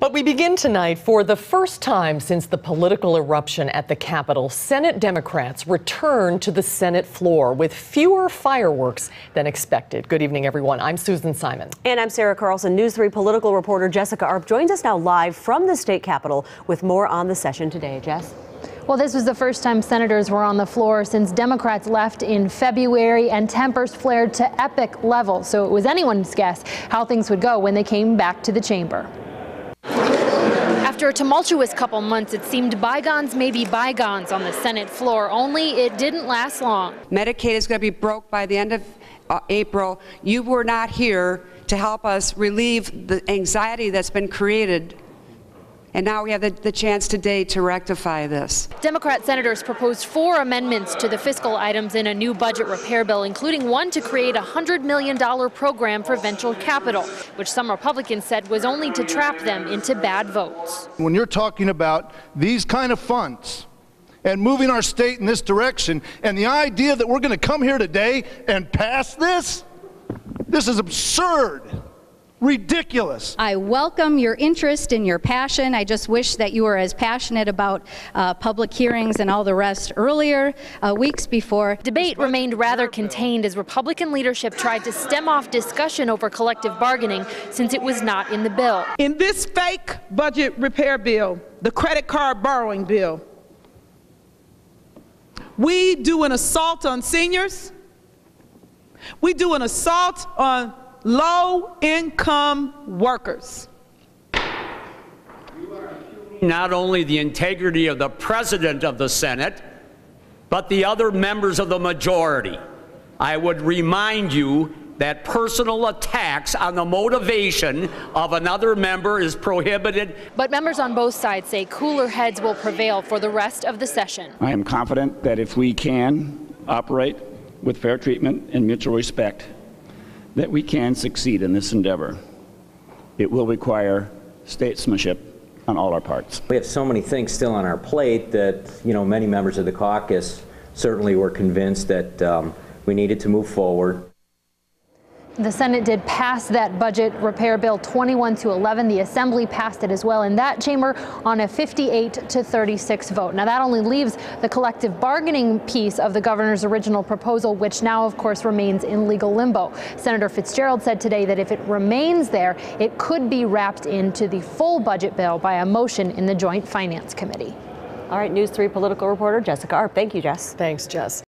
But we begin tonight for the first time since the political eruption at the Capitol. Senate Democrats return to the Senate floor with fewer fireworks than expected. Good evening, everyone. I'm Susan Simon. And I'm Sarah Carlson. News 3 political reporter Jessica Arp joins us now live from the state capitol with more on the session today. Jess? Well, this was the first time senators were on the floor since Democrats left in February and tempers flared to epic levels. So it was anyone's guess how things would go when they came back to the chamber. After a tumultuous couple months, it seemed bygones may be bygones on the Senate floor, only it didn't last long. Medicaid is going to be broke by the end of April. You were not here to help us relieve the anxiety that's been created. And now we have the chance today to rectify this. Democrat senators proposed 4 amendments to the fiscal items in a new budget repair bill, including one to create a $100 million program for venture capital, which some Republicans said was only to trap them into bad votes. When you're talking about these kind of funds and moving our state in this direction, and the idea that we're going to come here today and pass this is absurd. Ridiculous. I welcome your interest and your passion. I just wish that you were as passionate about public hearings and all the rest earlier, weeks before. Debate remained rather contained as Republican leadership tried to stem off discussion over collective bargaining since it was not in the bill. In this fake budget repair bill, the credit card borrowing bill, we do an assault on seniors. We do an assault on low-income workers. Not only the integrity of the President of the Senate, but the other members of the majority. I would remind you that personal attacks on the motivation of another member is prohibited. But members on both sides say cooler heads will prevail for the rest of the session. I am confident that if we can operate with fair treatment and mutual respect, that we can succeed in this endeavor. It will require statesmanship on all our parts. We have so many things still on our plate that, many members of the caucus certainly were convinced that we needed to move forward. The Senate did pass that budget repair bill 21-11. The Assembly passed it as well in that chamber on a 58-36 vote. Now that only leaves the collective bargaining piece of the governor's original proposal, which now of course remains in legal limbo. Senator Fitzgerald said today that if it remains there, it could be wrapped into the full budget bill by a motion in the Joint Finance Committee. All right, News 3 political reporter Jessica Arp. Thank you, Jess. Thanks, Jess.